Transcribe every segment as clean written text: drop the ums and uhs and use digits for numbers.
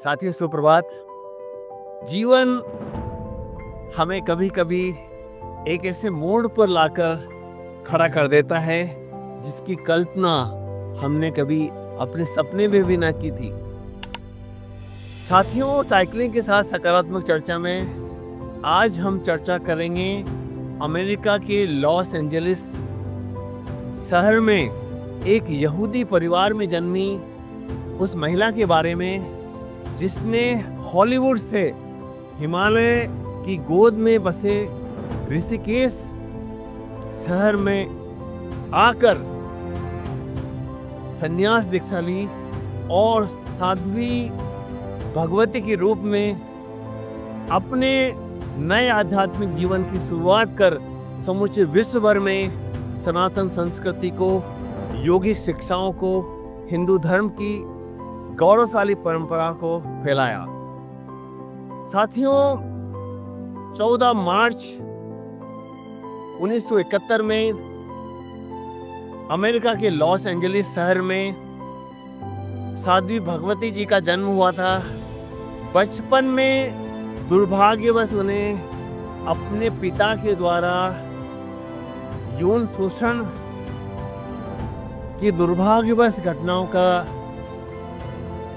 साथियों सुप्रभात। जीवन हमें कभी कभी एक ऐसे मोड़ पर लाकर खड़ा कर देता है जिसकी कल्पना हमने कभी अपने सपने में भी ना की थी। साथियों, साइकिलिंग के साथ सकारात्मक चर्चा में आज हम चर्चा करेंगे अमेरिका के लॉस एंजलिस शहर में एक यहूदी परिवार में जन्मी उस महिला के बारे में जिसने हॉलीवुड से हिमालय की गोद में बसे ऋषिकेश शहर में आकर संन्यास दीक्षा ली और साध्वी भगवती के रूप में अपने नए आध्यात्मिक जीवन की शुरुआत कर समूचे विश्व भर में सनातन संस्कृति को, योगिक शिक्षाओं को, हिंदू धर्म की गौरवशाली परंपरा को फैलाया। साथियों, 14 मार्च 1971 में अमेरिका के लॉस एंजलिस शहर में साध्वी भगवती जी का जन्म हुआ था। बचपन में दुर्भाग्यवश उन्हें अपने पिता के द्वारा यौन शोषण की दुर्भाग्यवश घटनाओं का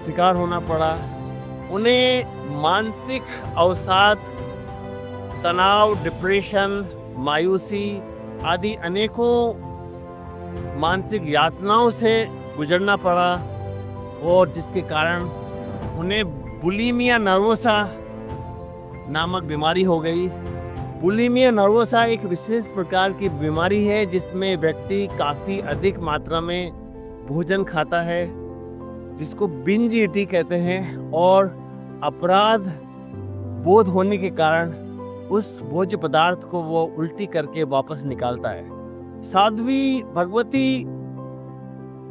शिकार होना पड़ा। उन्हें मानसिक अवसाद, तनाव, डिप्रेशन, मायूसी आदि अनेकों मानसिक यातनाओं से गुजरना पड़ा और जिसके कारण उन्हें बुलिमिया नर्वोसा नामक बीमारी हो गई। बुलिमिया नर्वोसा एक विशेष प्रकार की बीमारी है जिसमें व्यक्ति काफ़ी अधिक मात्रा में भोजन खाता है, जिसको बिंज ईटिंग कहते हैं, और अपराध बोध होने के कारण उस भोज्य पदार्थ को वो उल्टी करके वापस निकालता है। साध्वी भगवती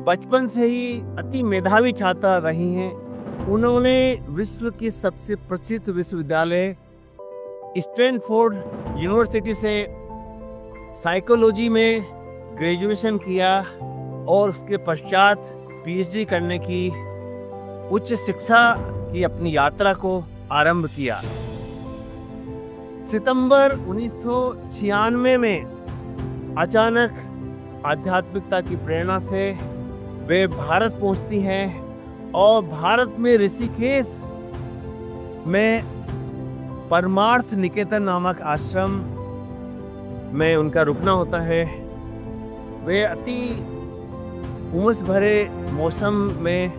बचपन से ही अति मेधावी छात्रा रही हैं। उन्होंने विश्व की सबसे प्रसिद्ध विश्वविद्यालय स्टैनफोर्ड यूनिवर्सिटी से साइकोलॉजी में ग्रेजुएशन किया और उसके पश्चात पीएचडी करने की उच्च शिक्षा की अपनी यात्रा को आरंभ किया। सितंबर 1996 में अचानक आध्यात्मिकता की प्रेरणा से वे भारत पहुंचती हैं और भारत में ऋषिकेश में परमार्थ निकेतन नामक आश्रम में उनका रुकना होता है। वे अति उमस भरे मौसम में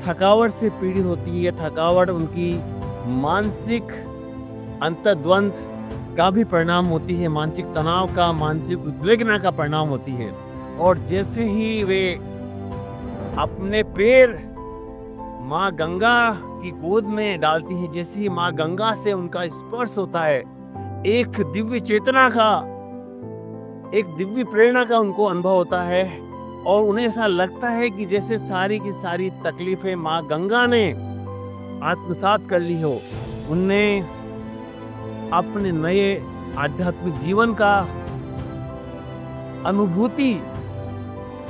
थकावट से पीड़ित होती है। थकावट उनकी मानसिक अंतर्द्वंद का भी परिणाम होती है, मानसिक तनाव का, मानसिक उद्विग्नता का परिणाम होती है। और जैसे ही वे अपने पैर माँ गंगा की गोद में डालती है, जैसे ही माँ गंगा से उनका स्पर्श होता है, एक दिव्य चेतना का, एक दिव्य प्रेरणा का उनको अनुभव होता है और उन्हें ऐसा लगता है कि जैसे सारी की सारी तकलीफें माँ गंगा ने आत्मसात कर ली हो। उनने अपने नए आध्यात्मिक जीवन का अनुभूति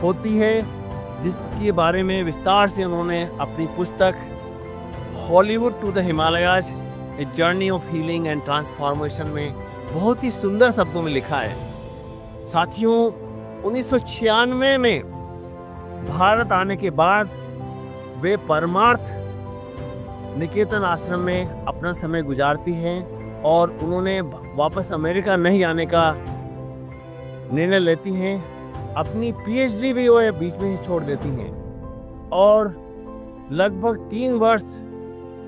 होती है, जिसके बारे में विस्तार से उन्होंने अपनी पुस्तक Hollywood to the Himalayas a journey of healing and transformation में बहुत ही सुंदर शब्दों में लिखा है। साथियों, 1996 में भारत आने के बाद वे परमार्थ निकेतन आश्रम में अपना समय गुजारती हैं और उन्होंने वापस अमेरिका नहीं आने का निर्णय लेती हैं। अपनी पीएचडी भी वो बीच में ही छोड़ देती हैं और लगभग 3 वर्ष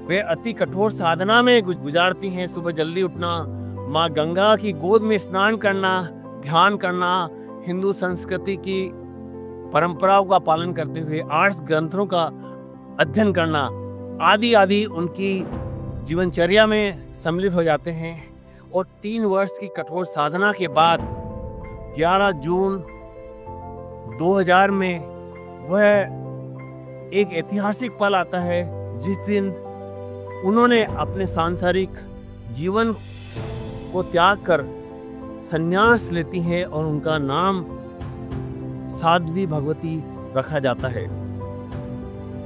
वे अति कठोर साधना में गुजारती हैं। सुबह जल्दी उठना, माँ गंगा की गोद में स्नान करना, ध्यान करना, हिंदू संस्कृति की परंपराओं का पालन करते हुए आर्ट्स ग्रंथों का अध्ययन करना आदि आदि उनकी जीवनचर्या में सम्मिलित हो जाते हैं। और 3 वर्ष की कठोर साधना के बाद 11 जून 2000 में वह एक ऐतिहासिक पल आता है जिस दिन उन्होंने अपने सांसारिक जीवन को त्याग कर संन्यास लेती हैं और उनका नाम साध्वी भगवती रखा जाता है।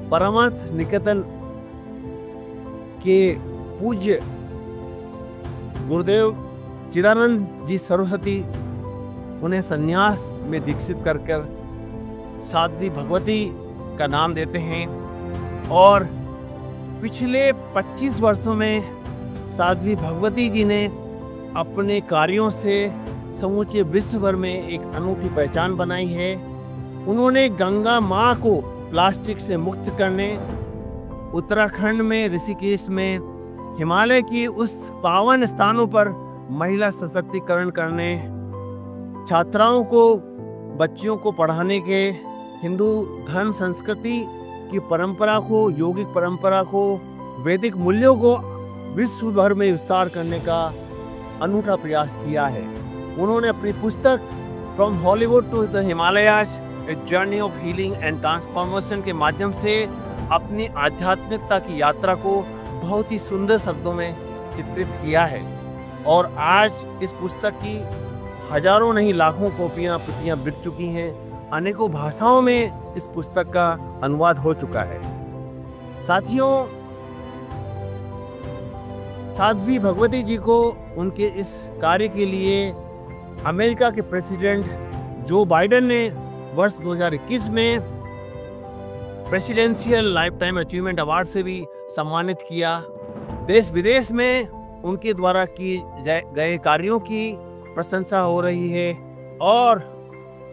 परमार्थ निकेतन के पूज्य गुरुदेव चिदानंद जी सरस्वती उन्हें संन्यास में दीक्षित कर साध्वी भगवती का नाम देते हैं और पिछले 25 वर्षों में साध्वी भगवती जी ने अपने कार्यों से समूचे विश्व भर में एक अनूठी पहचान बनाई है। उन्होंने गंगा माँ को प्लास्टिक से मुक्त करने, उत्तराखंड में ऋषिकेश में, हिमालय की उस पावन स्थानों पर महिला सशक्तिकरण करने, छात्राओं को, बच्चियों को पढ़ाने के, हिंदू धर्म संस्कृति की परंपरा को, योगिक परंपरा को, वैदिक मूल्यों को विश्व भर में विस्तार करने का अनूठा प्रयास किया है। उन्होंने अपनी पुस्तक from Hollywood to the Himalayas a journey of healing and transformation के माध्यम से अपनी आध्यात्मिकता की यात्रा को बहुत ही सुंदर शब्दों में चित्रित किया है और आज इस पुस्तक की हजारों नहीं लाखों प्रतियां बिक चुकी हैं। अनेकों भाषाओं में इस पुस्तक का अनुवाद हो चुका है। साथियों, साध्वी भगवती जी को उनके इस कार्य के लिए अमेरिका के प्रेसिडेंट जो बाइडेन ने वर्ष 2021 में प्रेसिडेंशियल लाइफटाइम अचीवमेंट अवार्ड से भी सम्मानित किया। देश विदेश में उनके द्वारा किए गए कार्यों की प्रशंसा हो रही है और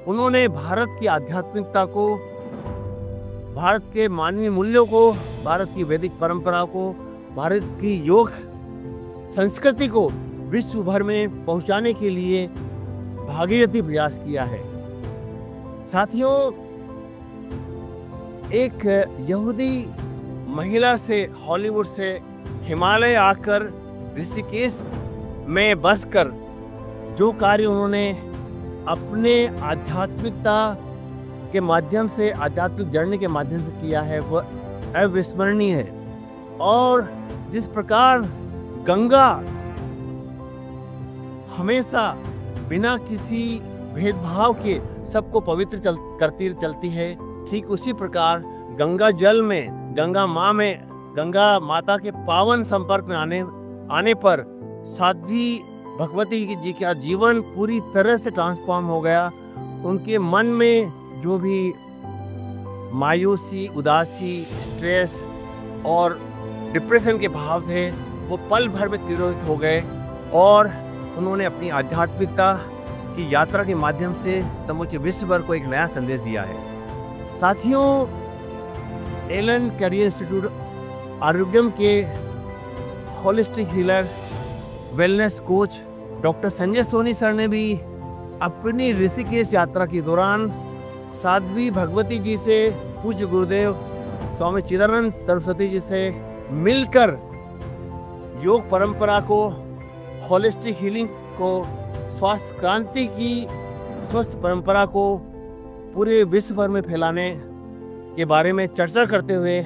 उन्होंने भारत की आध्यात्मिकता को, भारत के मानवीय मूल्यों को, भारत की वैदिक परंपरा को, भारत की योग संस्कृति को विश्व भर में पहुंचाने के लिए भागीरथी प्रयास किया है। साथियों, एक यहूदी महिला से हॉलीवुड से हिमालय आकर ऋषिकेश में बसकर जो कार्य उन्होंने अपने आध्यात्मिकता के माध्यम से, आध्यात्मिक जर्नी के माध्यम से किया है, वह अविस्मरणीय है। और जिस प्रकार गंगा हमेशा बिना किसी भेदभाव के सबको पवित्र करती चलती है, ठीक उसी प्रकार गंगा जल में, गंगा माता के पावन संपर्क में आने पर साध्वी भगवती जी का जीवन पूरी तरह से ट्रांसफॉर्म हो गया। उनके मन में जो भी मायूसी, उदासी, स्ट्रेस और डिप्रेशन के भाव थे वो पल भर में तिरोहित हो गए और उन्होंने अपनी आध्यात्मिकता की यात्रा के माध्यम से समूचे विश्व भर को एक नया संदेश दिया है। साथियों, एलन कैरियर इंस्टीट्यूट आरोग्यम के holistic healer, wellness coach doctor Sanjay Soni sir ने भी अपनी ऋषिकेश यात्रा के दौरान साध्वी भगवती जी से, पूज्य गुरुदेव स्वामी चिदानंद सरस्वती जी से मिलकर योग परंपरा को, होलिस्टिक हीलिंग को, स्वास्थ्य क्रांति की स्वस्थ परंपरा को पूरे विश्व भर में फैलाने के बारे में चर्चा करते हुए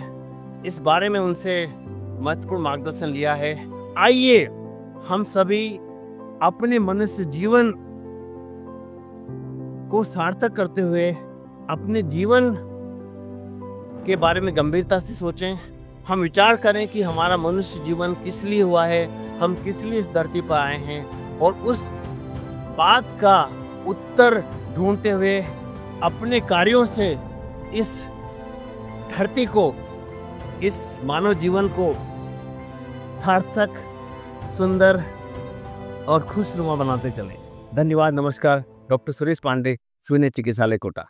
इस बारे में उनसे महत्वपूर्ण मार्गदर्शन लिया है। आइए हम सभी अपने मनुष्य जीवन को सार्थक करते हुए अपने जीवन के बारे में गंभीरता से सोचें। हम विचार करें कि हमारा मनुष्य जीवन किस लिए हुआ है, हम किस लिए इस धरती पर आए हैं और उस बात का उत्तर ढूंढते हुए अपने कार्यों से इस धरती को, इस मानव जीवन को सार्थक, सुंदर और खुशनुमा बनाते चलें। धन्यवाद। नमस्कार। डॉक्टर सुरेश पांडे, सुने चिकित्सालय कोटा।